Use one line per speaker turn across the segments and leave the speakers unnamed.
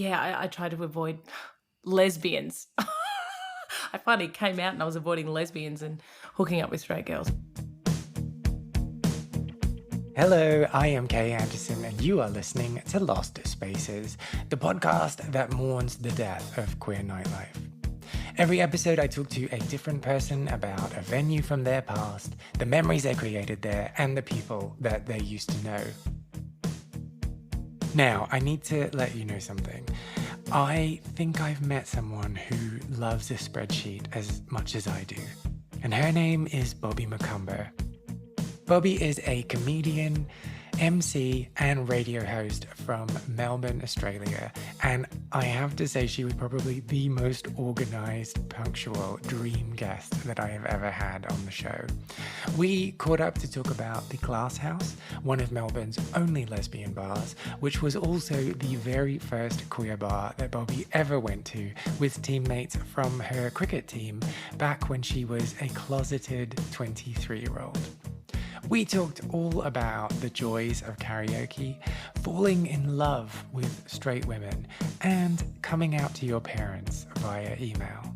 I try to avoid lesbians. I finally came out and I was avoiding lesbians and hooking up with straight girls.
Hello, I am Kay Anderson and you are listening to Lost Spaces, the podcast that mourns the death of queer nightlife. Every episode I talk to a different person about a venue from their past, the memories they created there, and the people that they used to know. Now, I need to let you know something. I think I've met someone who loves a spreadsheet as much as I do, and her name is Bobby Mccumber. Bobby is a comedian, MC, and radio host from Melbourne, Australia, and I have to say she was probably the most organised, punctual dream guest that I have ever had on the show. We caught up to talk about the Glasshouse, one of Melbourne's only lesbian bars, which was also the very first queer bar that Bobby ever went to with teammates from her cricket team back when she was a closeted 23-year-old. We talked all about the joys of karaoke, falling in love with straight women, and coming out to your parents via email.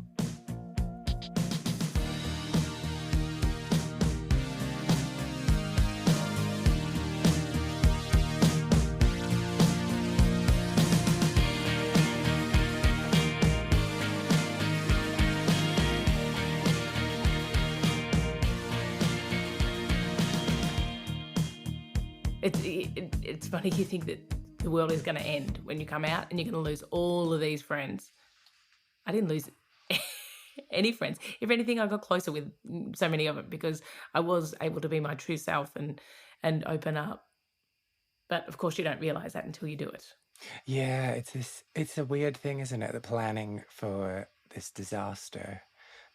It's funny you think that the world is going to end when you come out and you're going to lose all of these friends. I didn't lose any friends. If anything, I got closer with so many of them because I was able to be my true self and open up. But of course, you don't realise that until you do it.
Yeah, it's a weird thing, isn't it? The planning for this disaster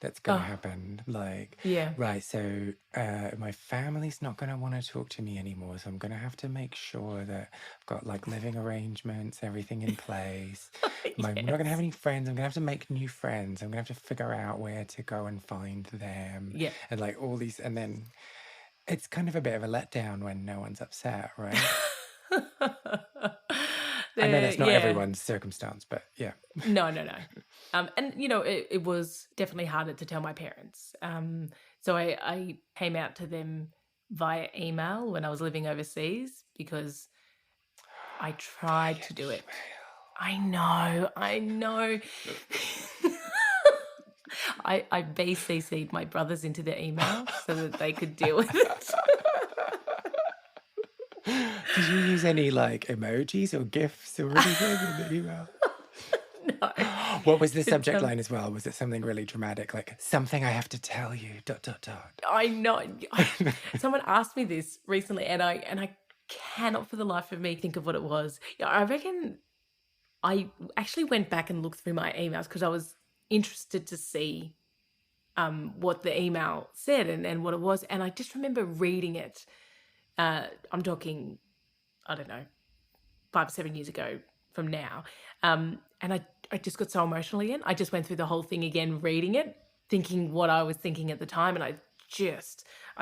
that's going to happen. Like,
yeah.
Right, so my family's not going to want to talk to me anymore, so I'm going to have to make sure that I've got like living arrangements, everything in place. I'm not going to have any friends. I'm going to have to make new friends. I'm going to have to figure out where to go and find them.
Yeah.
And like all these, and then it's kind of a bit of a letdown when no one's upset, right? I know that's not everyone's circumstance, but yeah.
No. And, you know, it was definitely harder to tell my parents. So I came out to them via email when I was living overseas because I tried to do it. I know. I BCC'd my brothers into the email so that they could deal with it.
Did you use any like emojis or GIFs or anything in the email?
No.
What was the subject line as well? Was it something really dramatic, like something I have to tell you, ...
I know. Someone asked me this recently and I cannot for the life of me think of what it was. Yeah, I reckon I actually went back and looked through my emails because I was interested to see what the email said and what it was. And I just remember reading it. I'm talking, I don't know, 5 or 7 years ago from now. And I just got so emotional again. I just went through the whole thing again, reading it, thinking what I was thinking at the time. And I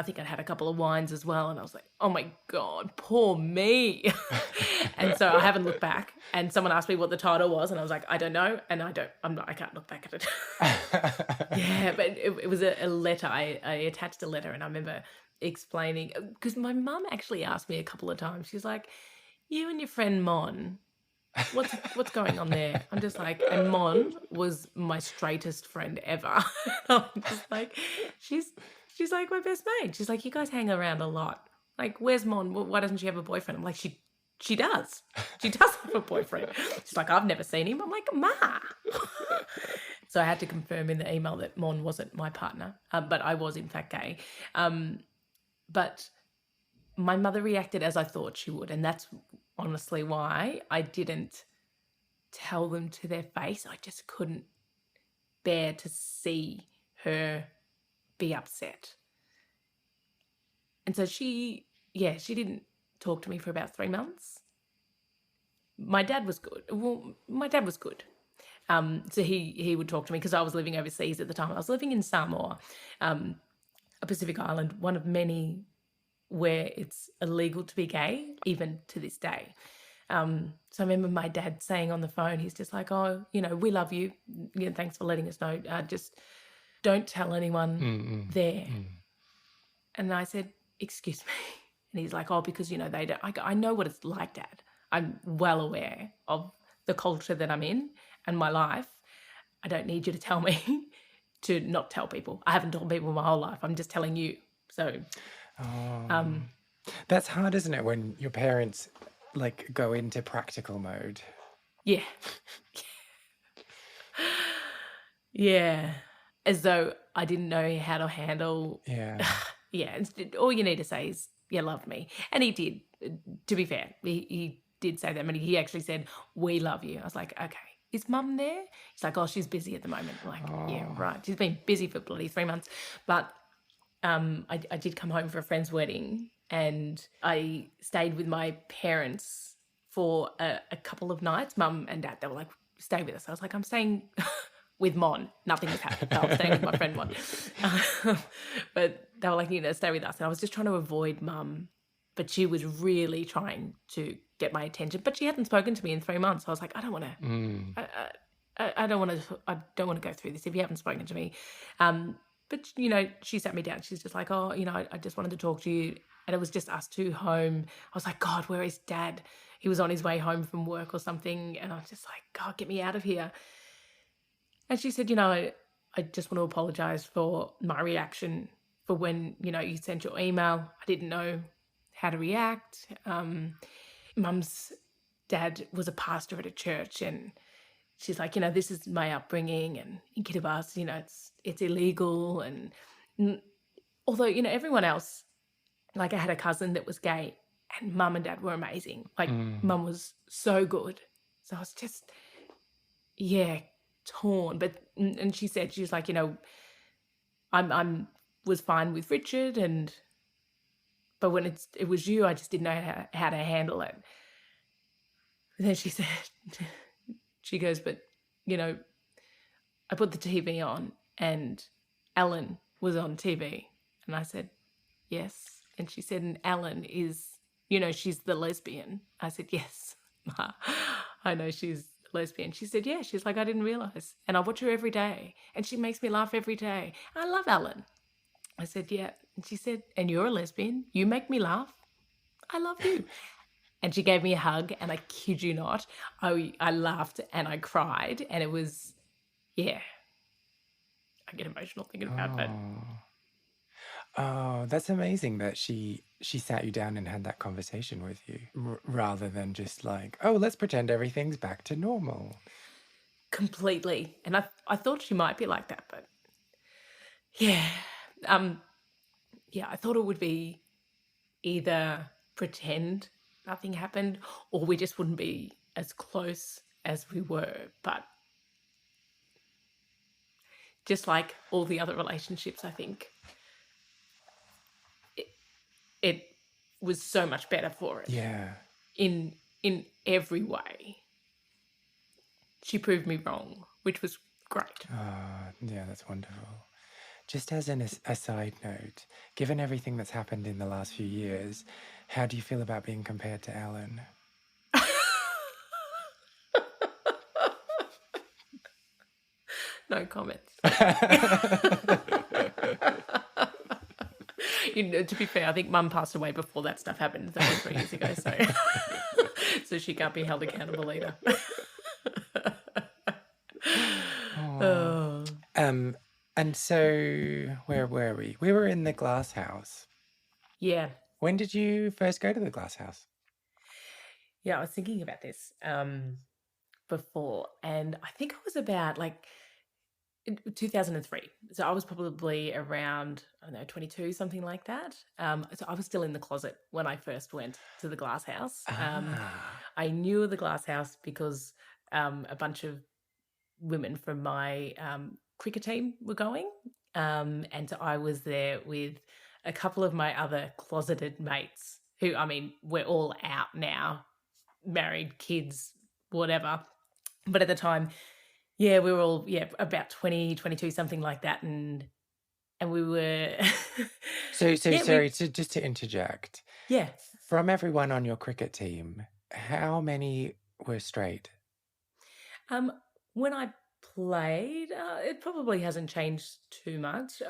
think I'd had a couple of wines as well. And I was like, oh my God, poor me. And so I haven't looked back. And someone asked me what the title was. And I was like, I don't know. And I can't look back at it. Yeah, but it was a letter. I attached a letter and I remember explaining, because my mum actually asked me a couple of times. She's like, you and your friend Mon, what's going on there? I'm just like, and Mon was my straightest friend ever. I'm just like, she's like my best mate. She's like, you guys hang around a lot. Like, where's Mon? Why doesn't she have a boyfriend? I'm like, she does. She does have a boyfriend. She's like, I've never seen him. I'm like, Ma. So I had to confirm in the email that Mon wasn't my partner, but I was in fact gay. But my mother reacted as I thought she would, and that's honestly why I didn't tell them to their face. I just couldn't bear to see her be upset. And so she didn't talk to me for about 3 months. My dad was good. So he would talk to me because I was living overseas at the time. I was living in Samoa, a Pacific island, one of many where it's illegal to be gay, even to this day. So I remember my dad saying on the phone, he's just like, oh, we love you. Thanks for letting us know. Just don't tell anyone there. And I said, excuse me. And he's like, oh, because, they don't. I know what it's like, Dad. I'm well aware of the culture that I'm in and my life. I don't need you to tell me to not tell people. I haven't told people my whole life. I'm just telling you. So,
that's hard, isn't it, when your parents go into practical mode?
Yeah. Yeah. As though I didn't know how to handle.
Yeah.
Yeah. All you need to say is, you love me. And he did, to be fair. He did say that. He actually said, we love you. I was like, okay. Is Mum there? He's like, oh, she's busy at the moment. I'm like, yeah, right. She's been busy for bloody 3 months. But I did come home for a friend's wedding and I stayed with my parents for a couple of nights. Mum and Dad, they were like, stay with us. I was like, I'm staying with Mon. Nothing has happened. I was staying with my friend Mon. But they were like, stay with us. And I was just trying to avoid Mum. But she was really trying to get my attention. But she hadn't spoken to me in 3 months. I was like, I don't want to. I don't want to. I don't want to go through this if you haven't spoken to me. But she sat me down. She's just like, oh, I just wanted to talk to you. And it was just us two home. I was like, God, where is Dad? He was on his way home from work or something. And I was just like, God, get me out of here. And she said, I just want to apologize for my reaction for when, you sent your email. I didn't know how to react. Mum's dad was a pastor at a church and she's like, this is my upbringing and in Kiribati, it's illegal. And although, everyone else, I had a cousin that was gay and Mum and Dad were amazing. Mum was so good. So I was just, torn. But, and she said, she was like, I'm was fine with Richard but when it was you, I just didn't know how to handle it. And then she said, she goes, but, I put the TV on and Ellen was on TV. And I said, yes. And she said, and Ellen is, she's the lesbian. I said, yes, Ma, I know she's lesbian. She said, yeah. She's like, I didn't realise. And I watch her every day. And she makes me laugh every day. I love Ellen. I said, yeah. And she said, and you're a lesbian. You make me laugh. I love you. And she gave me a hug. And I kid you not, I laughed and I cried. And it was, I get emotional thinking about that.
Oh, that's amazing that she sat you down and had that conversation with you rather than just like, oh, let's pretend everything's back to normal.
Completely. And I thought she might be like that, but I thought it would be either pretend nothing happened or we just wouldn't be as close as we were. But just like all the other relationships, I think it was so much better for it.
Yeah.
In every way. She proved me wrong, which was great.
Yeah, that's wonderful. Just as a side note, given everything that's happened in the last few years, how do you feel about being compared to Ellen?
No comments. To be fair, I think Mum passed away before that stuff happened 33 years ago, so she can't be held accountable either.
And so where were we? We were in the Glasshouse.
Yeah.
When did you first go to the Glasshouse?
Yeah, I was thinking about this before, and I think I was about 2003. So I was probably around, 22, something like that. So I was still in the closet when I first went to the Glasshouse. I knew of the Glasshouse because a bunch of women from my cricket team were going. And so I was there with a couple of my other closeted mates who, we're all out now, married, kids, whatever. But at the time, we were all, about 20, 22, something like that. And we were...
Sorry, just to interject.
Yeah.
From everyone on your cricket team, how many were straight?
Um, when I played, it probably hasn't changed too much.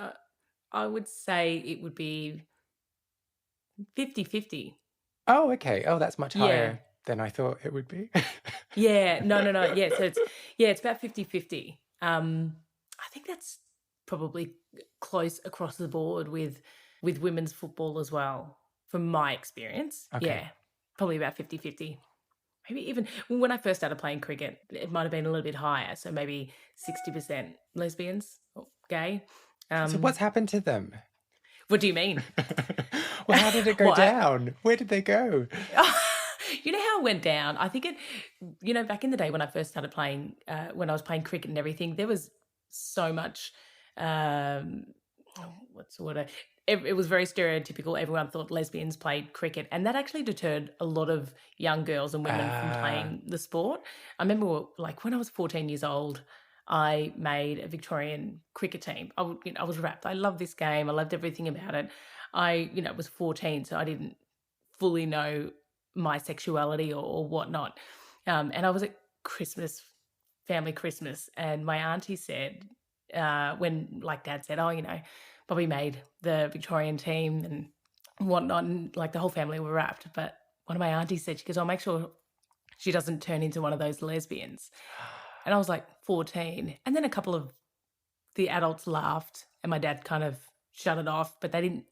I would say it would be 50-50.
Oh, okay. Oh, that's much
Yeah.
higher than I thought it would be.
Yeah. No, no, no. Yeah. So it's about 50-50. I think that's probably close across the board with women's football as well, from my experience.
Okay.
Yeah. Probably about 50-50. Maybe even when I first started playing cricket, it might have been a little bit higher. So maybe 60% lesbians or gay.
So what's happened to them?
What do you mean?
Well, how did it go
What?
down? Where did they go?
You know how it went down? I think back in the day when I first started playing, when I was playing cricket and everything, there was so much, um, what's the word? It was very stereotypical. Everyone thought lesbians played cricket, and that actually deterred a lot of young girls and women from playing the sport. I remember, like, when I was 14 years old, I made a Victorian cricket team. I was wrapped. I loved this game. I loved everything about it. I was 14, so I didn't fully know my sexuality or whatnot. And I was at Christmas, family Christmas, and my auntie said, when like Dad said, Bobby made the Victorian team and whatnot, and like the whole family were wrapped. But one of my aunties said, she goes, I'll make sure she doesn't turn into one of those lesbians. And I was like 14. And then a couple of the adults laughed, and my dad kind of shut it off, but they didn't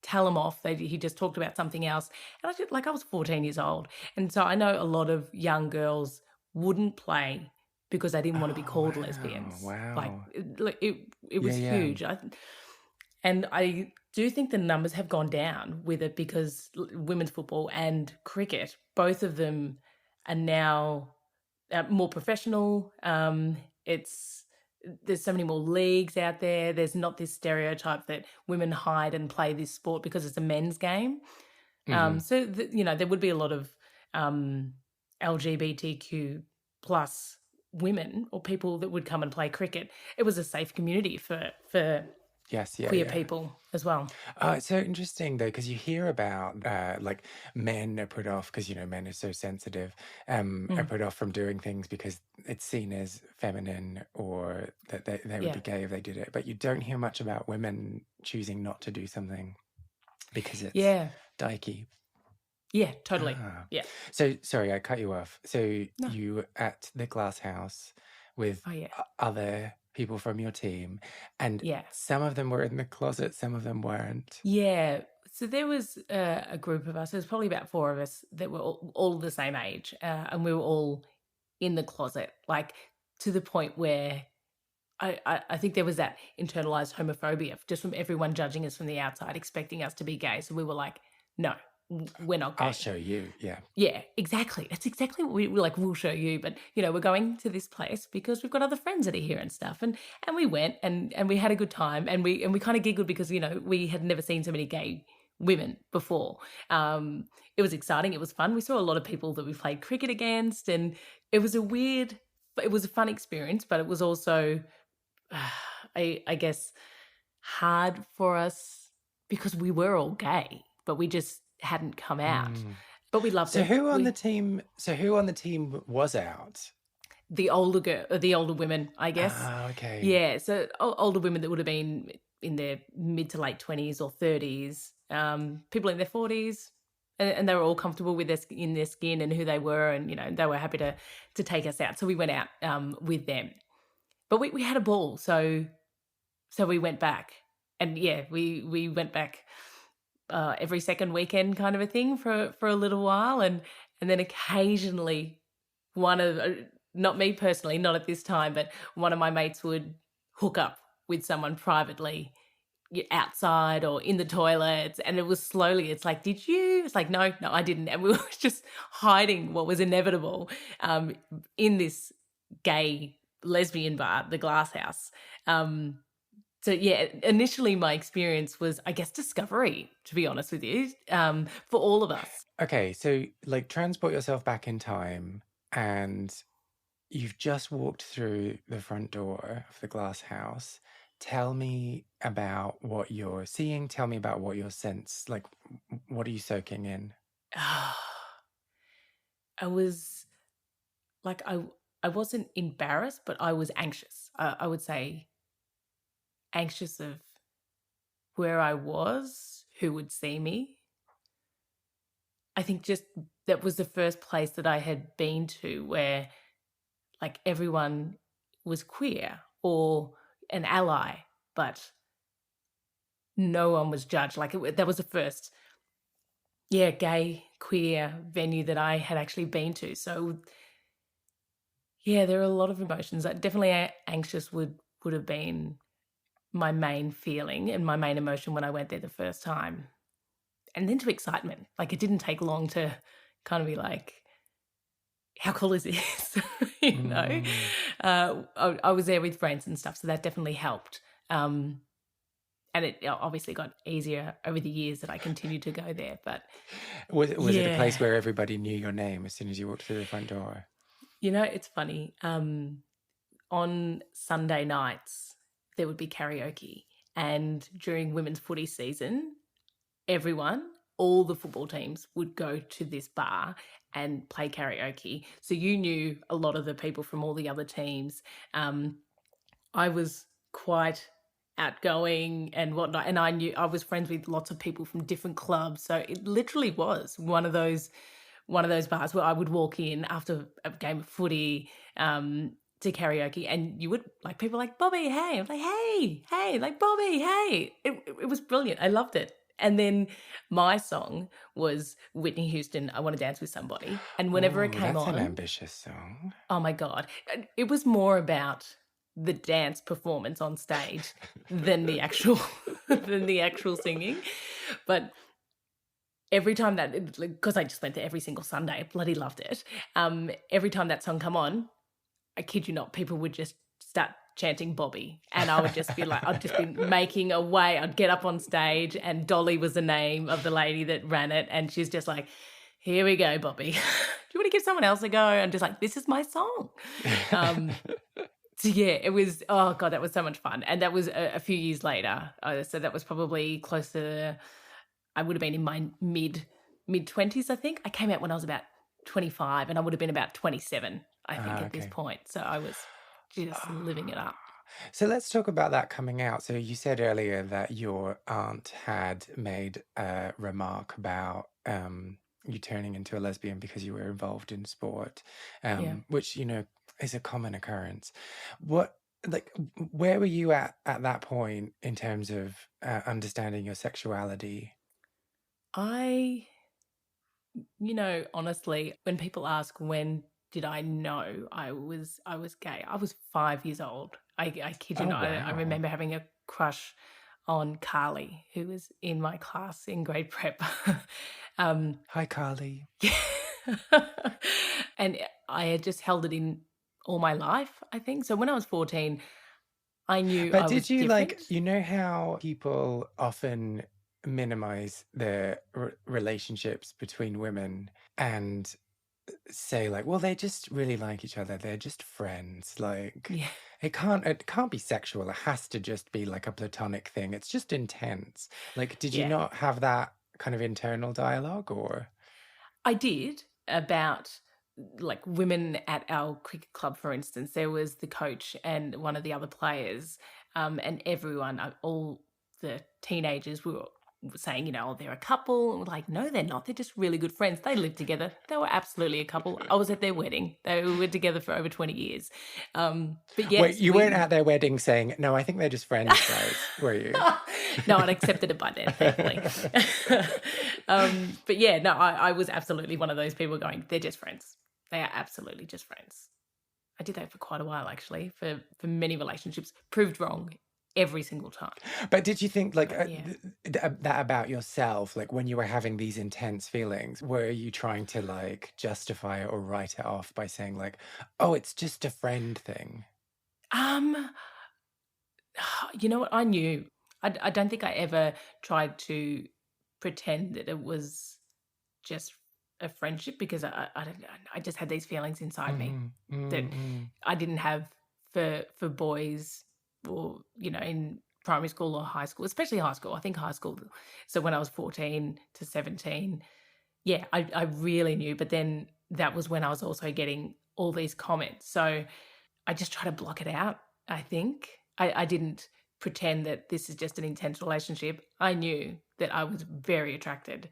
tell him off. He just talked about something else. And I was 14 years old. And so I know a lot of young girls wouldn't play because they didn't want to be called lesbians.
Wow.
It was
Yeah.
huge. And I do think the numbers have gone down with it because women's football and cricket, both of them are now more professional. There's so many more leagues out there. There's not this stereotype that women hide and play this sport because it's a men's game. So there would be a lot of LGBTQ plus women or people that would come and play cricket. It was a safe community for
Yes,
queer people as well.
It's so interesting though, because you hear about like men are put off because men are so sensitive, are put off from doing things because it's seen as feminine or that they would be gay if they did it. But you don't hear much about women choosing not to do something because it's dykey.
Yeah, totally. Yeah.
So sorry, I cut you off. So you were at the Glasshouse with other people from your team, and some of them were in the closet, some of them weren't.
Yeah. So there was a group of us. There was probably about 4 of us that were all the same age, and we were all in the closet, like to the point where I think there was that internalized homophobia just from everyone judging us from the outside, expecting us to be gay. So we were like, no, we're not gay.
I'll show you. Yeah.
Yeah, exactly. That's exactly what we were like. We'll show you, but we're going to this place because we've got other friends that are here and stuff. And we went and we had a good time, and we kind of giggled because we had never seen so many gay women before. It was exciting. It was fun. We saw a lot of people that we played cricket against, and it was a fun experience, but it was also, I guess, hard for us because we were all gay, but we just hadn't come out. But we loved it.
So who on the team was out?
The older women, I guess.
Okay.
Yeah, so older women that would have been in their mid to late 20s or 30s, people in their 40s, and they were all comfortable in their skin and who they were, and they were happy to take us out. So we went out with them. But we had a ball, so we went back. And we went back every second weekend kind of a thing for a little while, and then occasionally one of, not me personally, not at this time, but one of my mates would hook up with someone privately outside or in the toilets, and it was slowly, it's like, did you? It's like, no, I didn't. And we were just hiding what was inevitable in this gay lesbian bar, the Glasshouse. So initially my experience was, I guess, discovery, to be honest with you, for all of us.
Okay, so like transport yourself back in time, and you've just walked through the front door of the Glasshouse. Tell me about what you're seeing. Tell me about what your sense, like, what are you soaking in?
I was like, I wasn't embarrassed, but I was anxious. I would say anxious of where I was, who would see me. I think just that was the first place that I had been to where like everyone was queer or an ally, but no one was judged. Like that was the first, gay, queer venue that I had actually been to. So yeah, there are a lot of emotions. Definitely anxious would have been my main feeling and my main emotion when I went there the first time. And then to excitement. Like it didn't take long to kind of be like, how cool is this? you know? I was there with friends and stuff, so that definitely helped. And it obviously got easier over the years that I continued to go there. But
Was it a place where everybody knew your name as soon as you walked through the front door?
It's funny. On Sunday nights, there would be karaoke. And during women's footy season, all the football teams would go to this bar and play karaoke. So you knew a lot of the people from all the other teams. I was quite outgoing and whatnot, and I was friends with lots of people from different clubs. So it literally was one of those bars where I would walk in after a game of footy to karaoke, and you would like people like Bobby, hey, I'm like hey, like Bobby, hey. It was brilliant. I loved it. And then my song was Whitney Houston, I Want to Dance with Somebody. And whenever it came
that's
on,
an ambitious song.
Oh my God. It was more about the dance performance on stage than the actual singing. But every time that, because I just went there every single Sunday, I bloody loved it. Every time that song come on, I kid you not, people would just start chanting Bobby, and I would just be like, I'd just be making a way. I'd get up on stage, and Dolly was the name of the lady that ran it, and she's just like, here we go, Bobby. Do you want to give someone else a go? And just like, this is my song. So yeah, it was, oh God, that was so much fun. And that was a few years later. So that was probably close to, I would have been in my mid-20s, I think. I came out when I was about 25, and I would have been about 27, I think, at this point. So I was just living it up.
So let's talk about that coming out. So you said earlier that your aunt had made a remark about you turning into a lesbian because you were involved in sport, which, is a common occurrence. Where were you at that point in terms of understanding your sexuality?
Honestly, when people ask when did I know I was gay, I was 5 years old. I kid you not. Wow. I remember having a crush on Carly, who was in my class in grade prep.
Hi, Carly.
And I had just held it in all my life, I think. So when I was 14, I knew I was different. But did you
you know how people often minimize their relationships between women and say like, well, they just really like each other, they're just friends, like it can't be sexual, it has to just be like a platonic thing, it's just intense. Like, did you not have that kind of internal dialogue? Or
I did, about like women at our cricket club, for instance. There was the coach and one of the other players, and everyone, all the teenagers were saying, they're a couple. And we're like, no, they're not. They're just really good friends. They live together. They were absolutely a couple. I was at their wedding. They were together for over 20 years. But yes,
wait, you weren't at their wedding saying, no, I think they're just friends, guys, were you?
No, I'd accepted it by then, thankfully. But yeah, no, I was absolutely one of those people going, they're just friends. They are absolutely just friends. I did that for quite a while, actually, for many relationships. Proved wrong every single time.
But did you think that about yourself, like when you were having these intense feelings, were you trying to like justify it or write it off by saying like, oh, it's just a friend thing?
You know what? I knew. I don't think I ever tried to pretend that it was just a friendship, because I just had these feelings inside me that I didn't have for boys, or in primary school or high school, especially high school. I think high school. So when I was 14 to 17, I really knew. But then that was when I was also getting all these comments. So I just try to block it out, I think. I didn't pretend that this is just an intense relationship. I knew that I was very attracted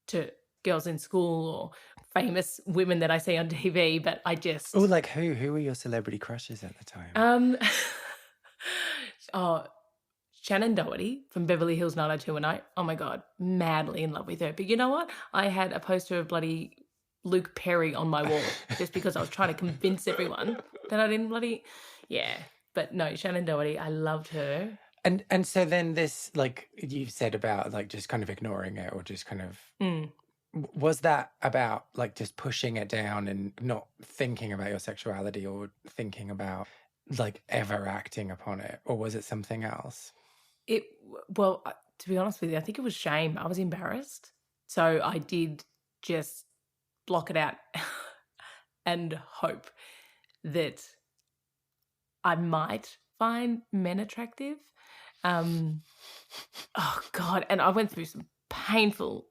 to girls in school or famous women that I see on TV, but I just...
Oh, like who? Who were your celebrity crushes at the time?
Oh, Shannon Doherty from Beverly Hills 90210. Oh my God, madly in love with her. But you know what? I had a poster of bloody Luke Perry on my wall just because I was trying to convince everyone that I didn't bloody... Yeah. But no, Shannon Doherty, I loved her.
And so then this, like you said about like just kind of ignoring it or just kind of... Was that about like just pushing it down and not thinking about your sexuality or thinking about like ever acting upon it? Or was it something else?
Well, to be honest with you, I think it was shame. I was embarrassed. So I did just block it out and hope that I might find men attractive. Oh God. And I went through some painful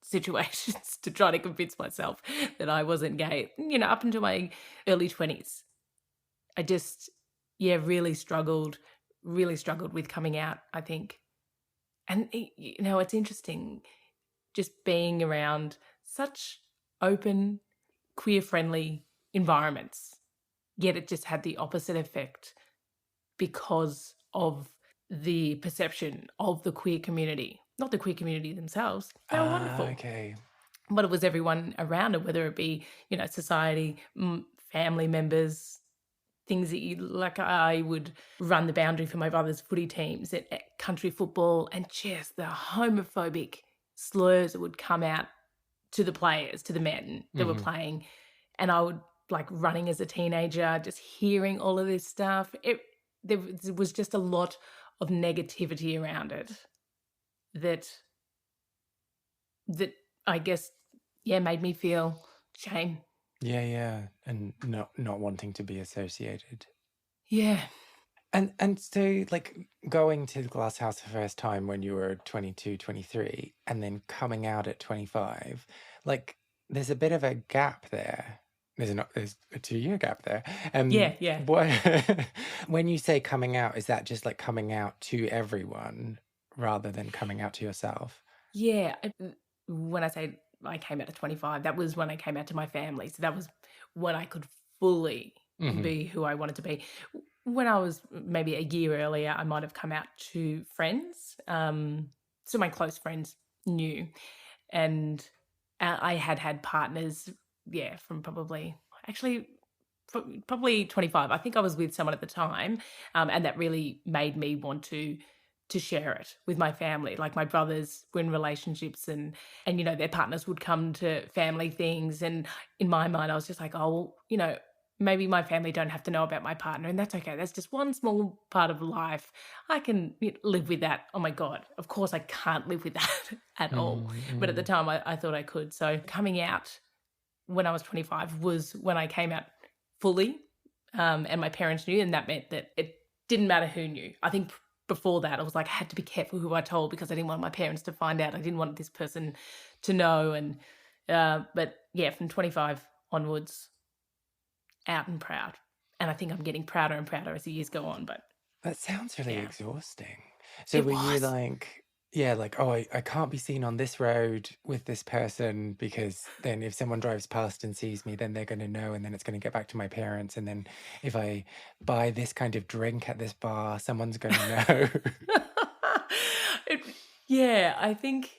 situations to try to convince myself that I wasn't gay, up until my early 20s. I just, really struggled with coming out, I think. And, it's interesting just being around such open, queer-friendly environments, yet it just had the opposite effect because of the perception of the queer community. Not the queer community themselves. They were wonderful.
Okay.
But it was everyone around it, whether it be, society, family members, things that like I would run the boundary for my brother's footy teams at country football, and just the homophobic slurs that would come out to the players, to the men that were playing. And I would, like, running as a teenager, just hearing all of this stuff. There was just a lot of negativity around it that I guess, made me feel shame.
Yeah. And not wanting to be associated.
Yeah.
And so, like, going to Glasshouse the first time when you were 22, 23, and then coming out at 25, like, there's a bit of a gap there. There's a 2-year gap there.
Yeah.
What, when you say coming out, is that just, like, coming out to everyone rather than coming out to yourself?
Yeah. When I say I came out at 25, that was when I came out to my family. So that was when I could fully be who I wanted to be. When I was maybe a year earlier, I might have come out to friends. So my close friends knew. And I had partners, from probably 25. I think I was with someone at the time, and that really made me want to share it with my family. Like, my brothers were in relationships and their partners would come to family things. And in my mind, I was just like, oh, maybe my family don't have to know about my partner, and that's okay. That's just one small part of life. I can live with that. Oh my God, of course I can't live with that at all. But at the time I thought I could. So coming out when I was 25 was when I came out fully, and my parents knew, and that meant that it didn't matter who knew. I think before that I was like, I had to be careful who I told because I didn't want my parents to find out. I didn't want this person to know. And but from 25 onwards, out and proud. And I think I'm getting prouder and prouder as the years go on. But
that sounds really exhausting. So were you like, oh, I can't be seen on this road with this person because then if someone drives past and sees me, then they're going to know, and then it's going to get back to my parents. And then if I buy this kind of drink at this bar, someone's going to
know. I think,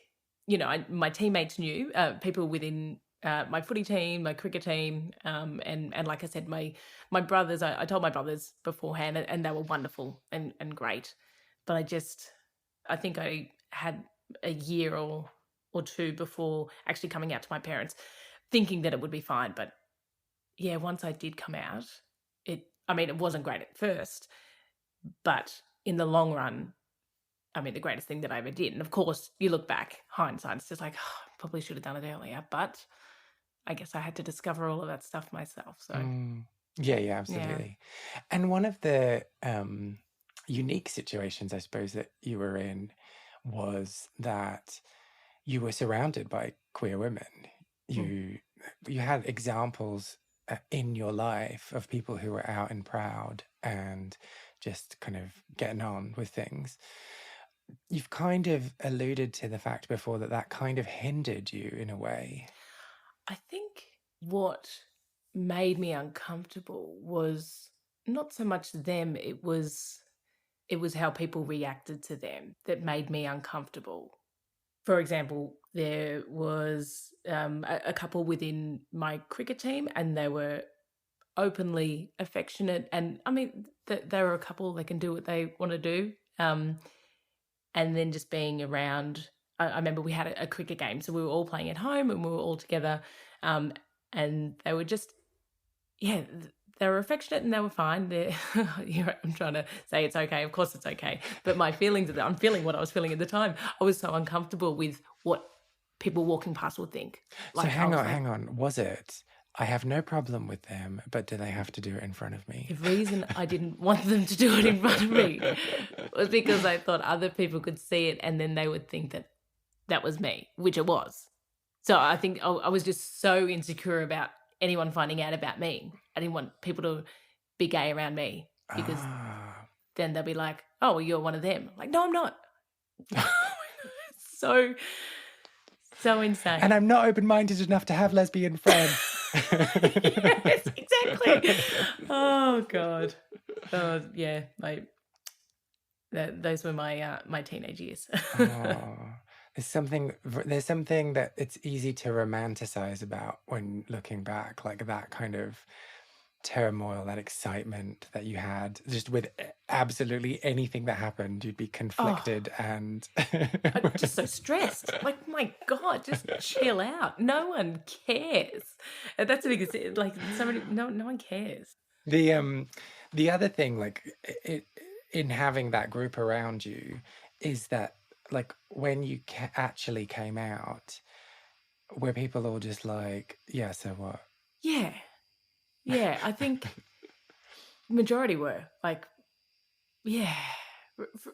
my teammates knew, people within my footy team, my cricket team, and like I said, my brothers, I told my brothers beforehand, and they were wonderful and great. But I think I had a year or two before actually coming out to my parents, thinking that it would be fine. But once I did come out, it wasn't great at first, but in the long run, the greatest thing that I ever did. And of course, you look back, hindsight, it's just like, probably should have done it earlier, but I guess I had to discover all of that stuff myself. So
yeah, absolutely. Yeah. And one of the unique situations, I suppose, that you were in was that you were surrounded by queer women. You you had examples in your life of people who were out and proud and just kind of getting on with things. You've kind of alluded to the fact before that that kind of hindered you in a way.
I think what made me uncomfortable was not so much them, it was how people reacted to them that made me uncomfortable. For example, there was a couple within my cricket team, and they were openly affectionate. And I mean, they were a couple, they can do what they want to do. And then just being around, I remember we had a cricket game, so we were all playing at home and we were all together. And they were just, yeah, they were affectionate and they were fine. I'm trying to say it's okay. Of course it's okay. But my feelings, I'm feeling what I was feeling at the time. I was so uncomfortable with what people walking past would think.
So hang on. Was it, I have no problem with them, but do they have to do it in front of me?
The reason I didn't want them to do it in front of me was because I thought other people could see it and then they would think that that was me, which it was. So I think I was just so insecure about anyone finding out about me. I didn't want people to be gay around me because then they'll be like, oh, well, you're one of them. Like, no, I'm not. so insane.
And I'm not open-minded enough to have lesbian friends.
Yes, exactly. Oh, God. Yeah, those were my teenage years.
There's something that it's easy to romanticize about when looking back, like that kind of turmoil, that excitement that you had just with absolutely anything that happened. You'd be conflicted and
I'm just so stressed. Like, my God, just chill out. No one cares. And that's the biggest, like, no one cares.
The other thing, like, in having that group around you, is that, like, when you actually came out, were people all just like, yeah, so what?
Yeah, I think majority were like, yeah,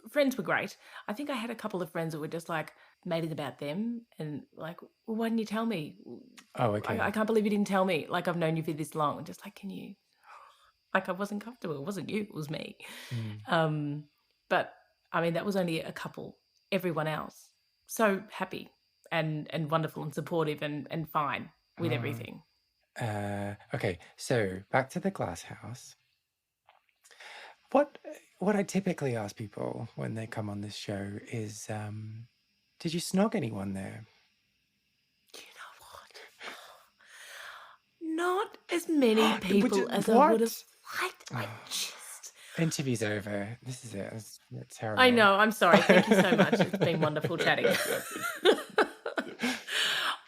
friends were great. I think I had a couple of friends that were just like, made it about them and like, well, why didn't you tell me?
Oh, okay.
I can't believe you didn't tell me. Like, I've known you for this long. And just like, can you? Like, I wasn't comfortable. It wasn't you. It was me. But I mean, that was only a couple. Everyone else, so happy and wonderful and supportive and fine with everything.
Okay, so back to the Glasshouse. What I typically ask people when they come on this show is, did you snog anyone there?
You know what? Not as many people as I would have liked. I just...
Interview's over. This is it. It's terrible.
I know. I'm sorry. Thank you so much. It's been wonderful chatting.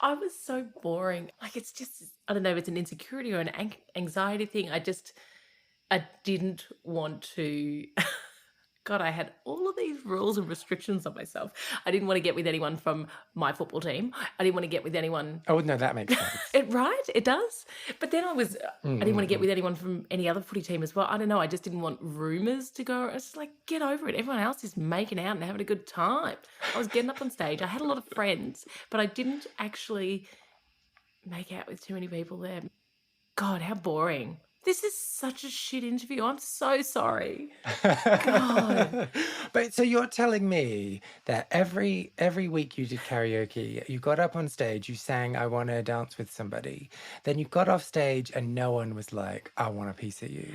I was so boring. Like, it's just, I don't know if it's an insecurity or an anxiety thing. I didn't want to... God, I had all of these rules and restrictions on myself. I didn't want to get with anyone from my football team. I didn't want to get with anyone...
Oh, no, that makes sense.
Right? It does. But then I didn't want to get with anyone from any other footy team as well. I don't know. I just didn't want rumours to go. I was just like, get over it. Everyone else is making out and having a good time. I was getting up on stage. I had a lot of friends, but I didn't actually make out with too many people there. God, how boring. This is such a shit interview. I'm so sorry. God.
But so you're telling me that every week you did karaoke, you got up on stage, you sang I Want to Dance with Somebody. Then you got off stage and no one was like, I want a piece of you.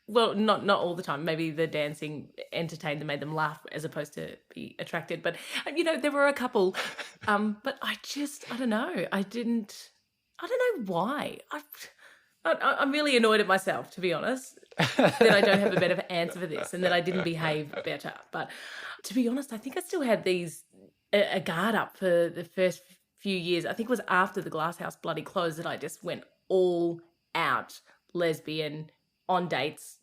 Well, not all the time. Maybe the dancing entertained them, made them laugh as opposed to be attracted. But, there were a couple. But I don't know. I don't know why. I'm really annoyed at myself, to be honest, that I don't have a better answer for this and that I didn't behave better. But to be honest, I think I still had a guard up for the first few years. I think it was after the Glasshouse bloody closed that I just went all out lesbian, on dates,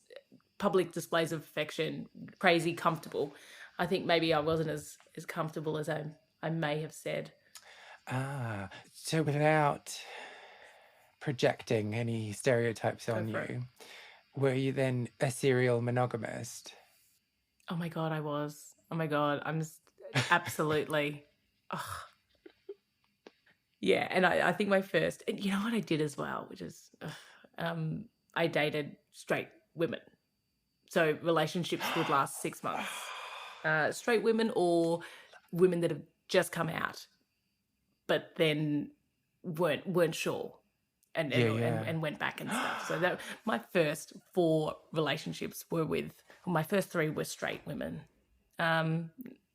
public displays of affection, crazy, comfortable. I think maybe I wasn't as comfortable as I may have said.
So without projecting any stereotypes on you, were you then a serial monogamist?
Oh my God, I was. Oh my God, I'm absolutely... Yeah, and I think my first, and you know what I did as well, which is, I dated straight women. So relationships would last 6 months. Straight women or women that have just come out, but then weren't sure
Yeah, yeah.
and went back and stuff. So that my first 4 relationships were with, well, my first 3 were straight women. Um,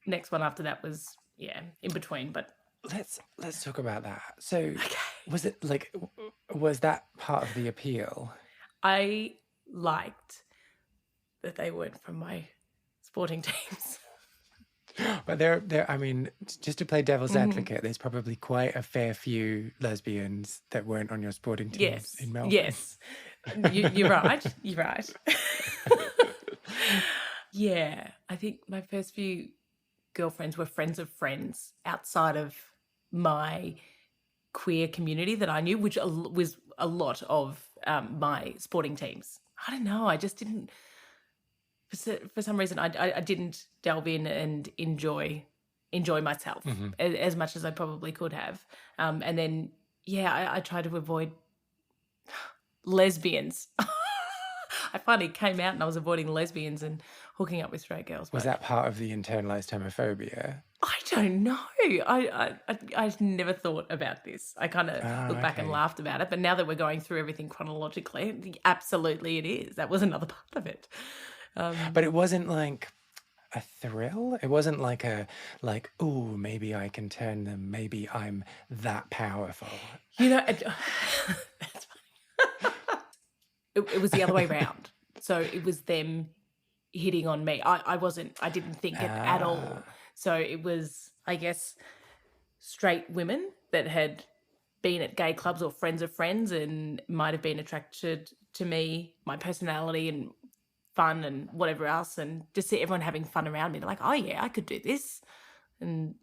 Next one after that was, yeah, in between, but
Let's talk about that. So,
okay.
was it like was that part of the appeal?
I liked that they weren't from my sporting teams.
But there. I mean, just to play devil's
Mhm.
advocate, there's probably quite a fair few lesbians that weren't on your sporting teams
Yes,
in Melbourne.
yes. You're right. You're right. Yeah, I think my first few girlfriends were friends of friends outside of my queer community that I knew, which was a lot of my sporting teams. I don't know. I just didn't, for some reason, I didn't delve in and enjoy myself
Hmm.
as much as I probably could have. And then, yeah, I tried to avoid lesbians. I finally came out and I was avoiding lesbians and hooking up with straight girls,
Was
but
that part of the internalized homophobia?
I don't know. I never thought about this. I kind of
Ah,
look back and
okay.
laughed about it, but now that we're going through everything chronologically, absolutely it is. That was another part of it. Um,
But it wasn't like a thrill. It wasn't like oh, maybe I can turn them. Maybe I'm that powerful.
you know, that's it was the other way around. So it was them hitting on me. I didn't think it at all.
Ah,
So it was, I guess, straight women that had been at gay clubs or friends of friends and might have been attracted to me, my personality and fun and whatever else, and just see everyone having fun around me. They're like, oh yeah, I could do this. And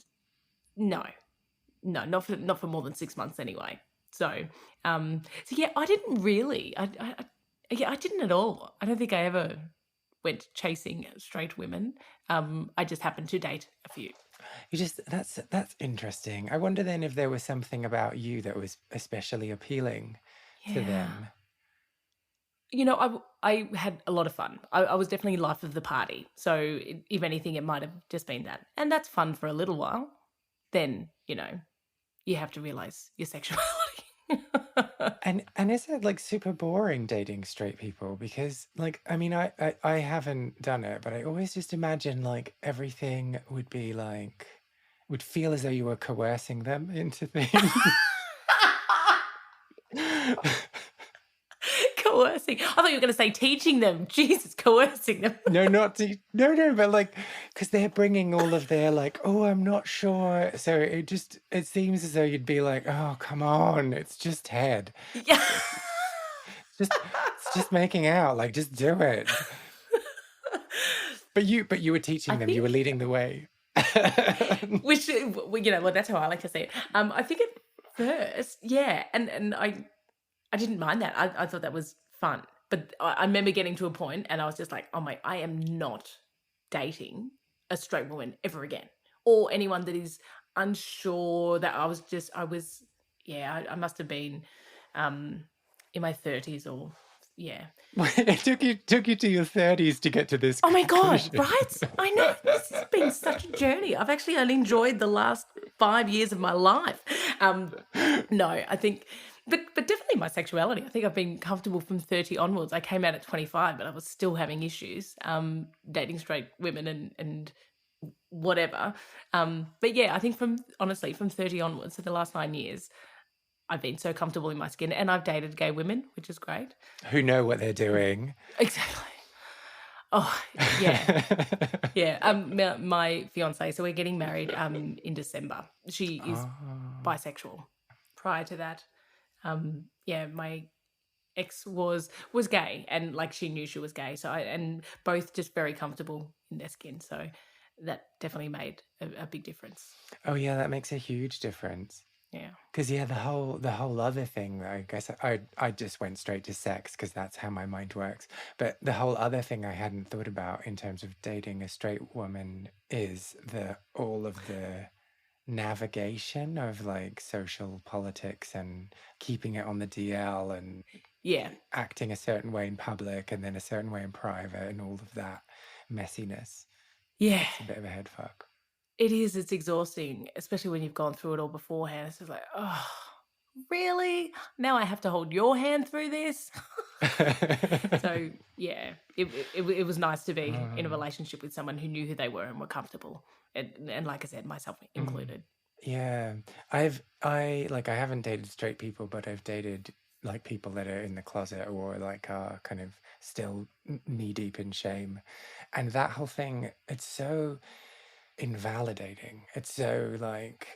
no, no, not for more than 6 months anyway. So yeah, I didn't really. Yeah, I didn't at all. I don't think I ever went chasing straight women. I just happened to date a few.
you just that's interesting. I wonder then if there was something about you that was especially appealing to
Yeah.
them.
You know, I had a lot of fun. I was definitely life of the party. So if anything, it might have just been that. And that's fun for a little while. Then, you have to realize your sexuality.
And is it like super boring dating straight people? Because like I mean I haven't done it, but I always just imagine like everything would be like would feel as though you were coercing them into things.
Coercing. I thought you were going to say teaching them. Jesus, coercing them.
No, not to, no, but like, because they're bringing all of their like, oh, I'm not sure. So it seems as though you'd be like, oh, come on, it's just head.
Yeah.
It's just making out. Like, just do it. But you were
I
teaching them. You were
think,
leading the way.
which, well, that's how I like to see it. I think at first, yeah. And I didn't mind that. I thought that was fun. But I remember getting to a point and I was just like, oh my, I am not dating a straight woman ever again. Or anyone that is unsure that yeah, I must have been in my 30s or, yeah.
It took you to your 30s to get to this
Oh my God,
conclusion.
right? I know. This has been such a journey. I've actually only enjoyed the last 5 years of my life. No, I think, but definitely my sexuality. I think I've been comfortable from 30 onwards. I came out at 25, but I was still having issues dating straight women and whatever. But yeah, I think honestly, from 30 onwards, so the last 9 years, I've been so comfortable in my skin and I've dated gay women, which is great.
Who know what they're doing.
Exactly. Oh, yeah. Yeah, my fiance. So we're getting married in December. She is
Oh.
bisexual. Prior to that, yeah, my ex was gay, and like she knew she was gay. So and both just very comfortable in their skin. So that definitely made a big difference.
Oh yeah, that makes a huge difference.
Yeah.
Because yeah, the whole other thing, I guess I just went straight to sex because that's how my mind works. But the whole other thing I hadn't thought about in terms of dating a straight woman is all of the navigation of like social politics and keeping it on the DL and
Yeah.
acting a certain way in public and then a certain way in private and all of that messiness.
Yeah.
It's a bit of a head fuck.
It is. It's exhausting, especially when you've gone through it all beforehand. It's just like, oh, really? Now I have to hold your hand through this? So, yeah, it was nice to be in a relationship with someone who knew who they were and were comfortable. And like I said, myself included.
Yeah. I haven't dated straight people, but I've dated like people that are in the closet or like are kind of still knee deep in shame. And that whole thing, it's so invalidating. It's so like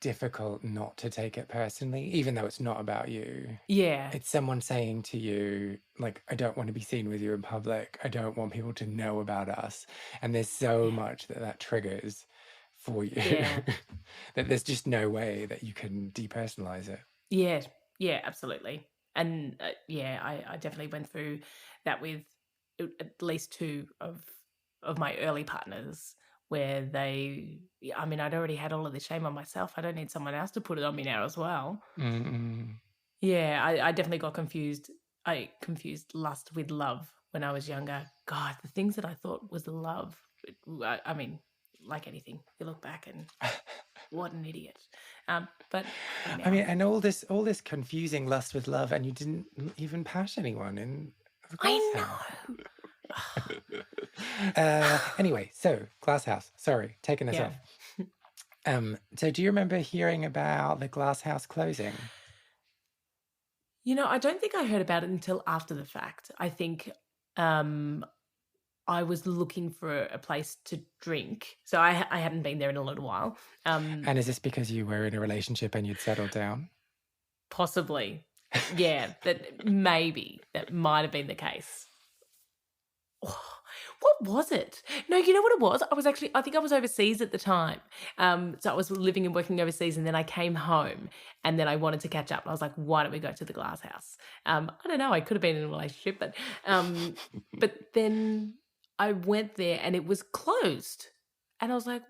difficult not to take it personally, even though it's not about you.
Yeah.
It's someone saying to you, like, I don't want to be seen with you in public. I don't want people to know about us. And there's so much that triggers for you
Yeah.
that there's just no way that you can depersonalize it.
Yeah. Yeah, absolutely. And I definitely went through that with at least two of my early partners where I'd already had all of this shame on myself. I don't need someone else to put it on me now as well.
Mm-mm.
Yeah, I definitely got confused. I confused lust with love when I was younger. God, the things that I thought was love. I mean, like anything, you look back and what an idiot. But
I mean, and all this confusing lust with love, and you didn't even pass anyone in the Glasshouse.
I know.
Anyway, so Glasshouse. Sorry, taking us off. So do you remember hearing about the Glasshouse closing?
I don't think I heard about it until after the fact. I think I was looking for a place to drink. So I hadn't been there in a little while.
And is this because you were in a relationship and you'd settled down?
Possibly. Yeah, that might have been the case. What was it? No, you know what it was? I think I was overseas at the time. So I was living and working overseas, and then I came home and then I wanted to catch up. I was like, why don't we go to the Glasshouse? I don't know. I could have been in a relationship, but then I went there and it was closed. And I was like,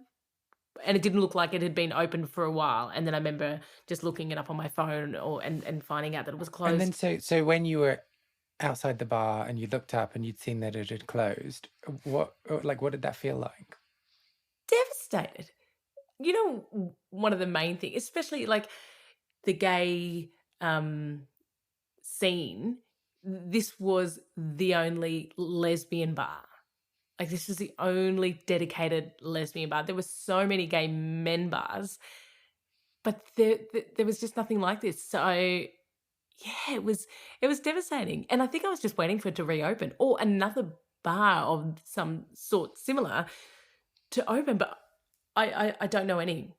and it didn't look like it had been open for a while. And then I remember just looking it up on my phone and finding out that it was closed.
And then so when you were outside the bar and you looked up and you'd seen that it had closed, what did that feel like?
Devastated. One of the main things, especially like the gay scene, this was the only lesbian bar. Like, this was the only dedicated lesbian bar. There were so many gay men bars, but there was just nothing like this. So, yeah, it was devastating. And I think I was just waiting for it to reopen or another bar of some sort similar to open, but I don't know any.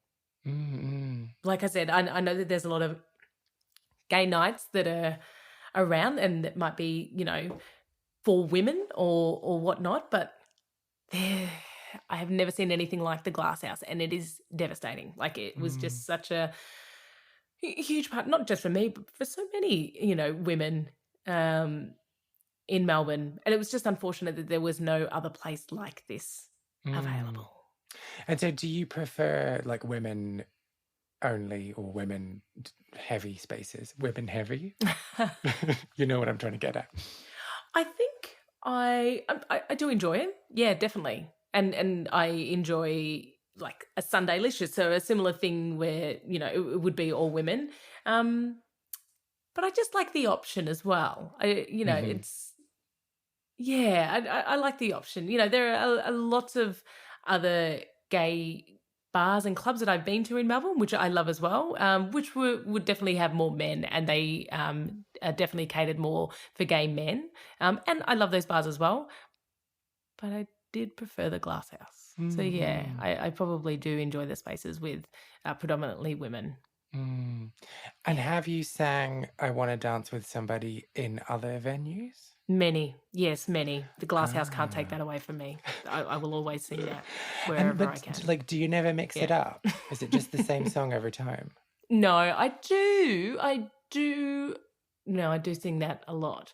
Mm-hmm.
Like I said, I know that there's a lot of gay nights that are around and that might be, for women or whatnot, but I have never seen anything like the Glasshouse, and it is devastating. Like, it was just such a huge part, not just for me, but for so many, women in Melbourne. And it was just unfortunate that there was no other place like this available.
And so do you prefer like women only or women heavy spaces? Women heavy? You know what I'm trying to get at.
I think I do enjoy it. Yeah, definitely. And I enjoy like a Sunday Licious, so a similar thing where, it would be all women. But I just like the option as well. It's, yeah, I like the option. There are a lot of other gay bars and clubs that I've been to in Melbourne, which I love as well, which would definitely have more men, and they are definitely catered more for gay men. And I love those bars as well. But I did prefer the Glasshouse. So, yeah, I probably do enjoy the spaces with predominantly women.
And have you sang I Want to Dance with Somebody in other venues?
Many. Yes, many. The Glasshouse can't take that away from me. I will always sing that wherever I can.
Like, do you never mix it up? Is it just the same song every time?
No, I do. No, I do sing that a lot.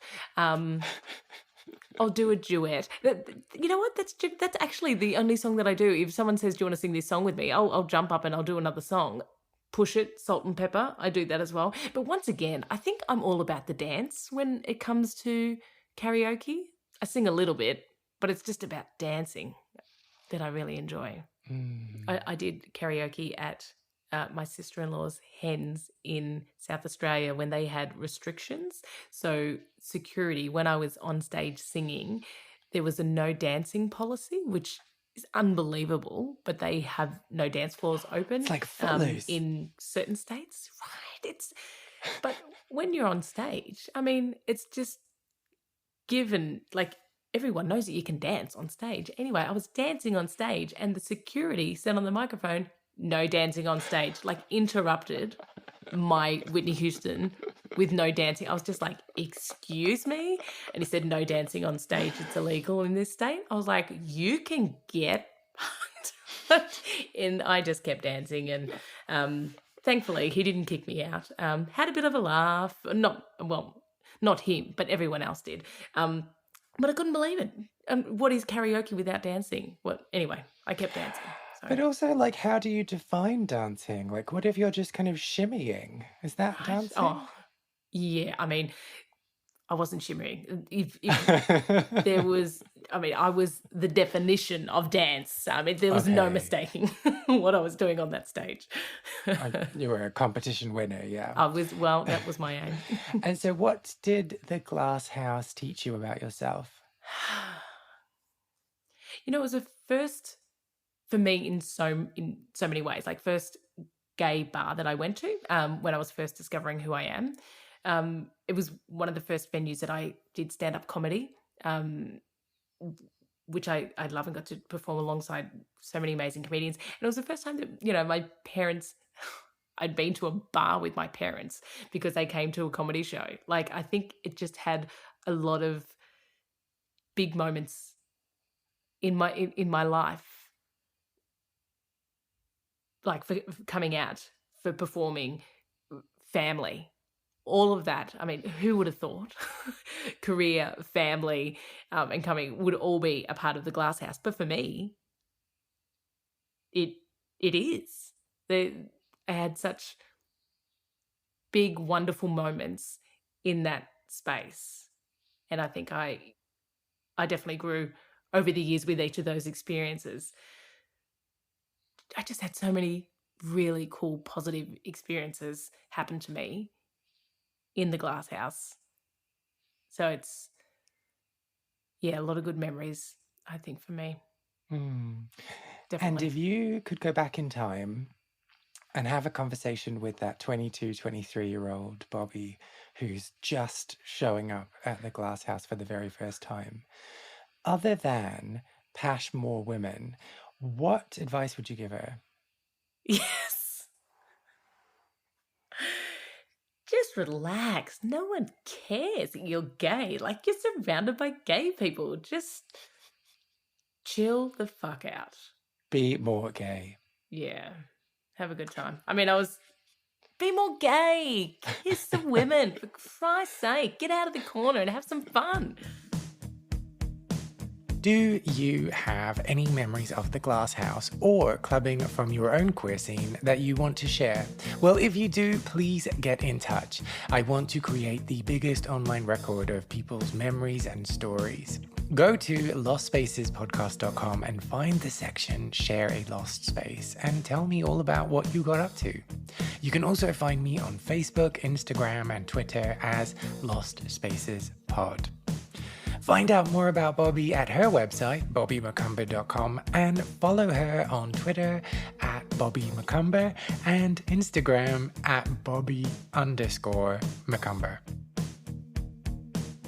I'll do a duet. You know what? That's actually the only song that I do. If someone says, "Do you want to sing this song with me?" I'll jump up and I'll do another song. Push It, Salt and Pepper. I do that as well. But once again, I think I'm all about the dance when it comes to karaoke. I sing a little bit, but it's just about dancing that I really enjoy. I did karaoke at my sister-in-law's hens in South Australia when they had restrictions. So security, when I was on stage singing, there was a no dancing policy, which is unbelievable, but they have no dance floors open.
It's like Footloose.
In certain states. Right. But when you're on stage, I mean, it's just given, like, everyone knows that you can dance on stage. Anyway, I was dancing on stage and the security said on the microphone, "No dancing on stage," like interrupted my Whitney Houston with no dancing. I was just like, "Excuse me?" And he said, "No dancing on stage. It's illegal in this state." I was like, "You can get fucked." And I just kept dancing and thankfully he didn't kick me out. Had a bit of a laugh. Not him, but everyone else did. But I couldn't believe it. What is karaoke without dancing? Anyway, I kept dancing.
But also, like, how do you define dancing? Like, what if you're just kind of shimmying? Is that dancing?
Oh, yeah. I mean, I wasn't shimmering. If there was, I mean, I was the definition of dance. I mean, there was no mistaking what I was doing on that stage.
You were a competition winner, yeah.
That was my aim.
And so what did the Glasshouse teach you about yourself?
You know, it was a first for me in so many ways. Like, first gay bar that I went to when I was first discovering who I am. It was one of the first venues that I did stand-up comedy, which I love and got to perform alongside so many amazing comedians. And it was the first time that, you know, my parents, I'd been to a bar with my parents because they came to a comedy show. Like, I think it just had a lot of big moments in my life, like for coming out, for performing, family, all of that. I mean, who would have thought career, family, and coming would all be a part of the Glasshouse? But for me, it is. I had such big, wonderful moments in that space. And I think I definitely grew over the years with each of those experiences. I just had so many really cool, positive experiences happen to me in the Glasshouse. So it's, a lot of good memories, I think, for me. Definitely.
And if you could go back in time and have a conversation with that 22, 23-year-old Bobby who's just showing up at the Glasshouse for the very first time, other than pash more women, what advice would you give her?
Yes. Just relax. No one cares that you're gay. Like, you're surrounded by gay people. Just chill the fuck out.
Be more gay.
Yeah. Have a good time. I mean, be more gay. Kiss the women. For Christ's sake, get out of the corner and have some fun.
Do you have any memories of the Glasshouse or clubbing from your own queer scene that you want to share? Well, if you do, please get in touch. I want to create the biggest online record of people's memories and stories. Go to lostspacespodcast.com and find the section Share a Lost Space and tell me all about what you got up to. You can also find me on Facebook, Instagram, and Twitter as Lost Spaces Pod. Find out more about Bobby at her website, bobbymccumber.com, and follow her on Twitter at bobbymccumber and Instagram at bobby_Mccumber.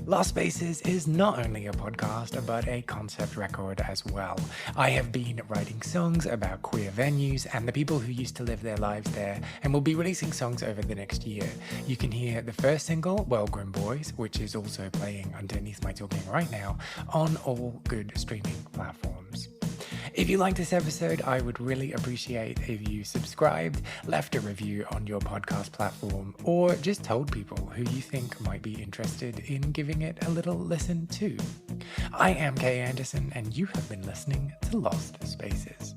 Lost Spaces is not only a podcast, but a concept record as well. I have been writing songs about queer venues and the people who used to live their lives there, and will be releasing songs over the next year. You can hear the first single, Well Grown Boys, which is also playing underneath my talking right now, on all good streaming platforms. If you liked this episode, I would really appreciate if you subscribed, left a review on your podcast platform, or just told people who you think might be interested in giving it a little listen too. I am Kay Anderson, and you have been listening to Lost Spaces.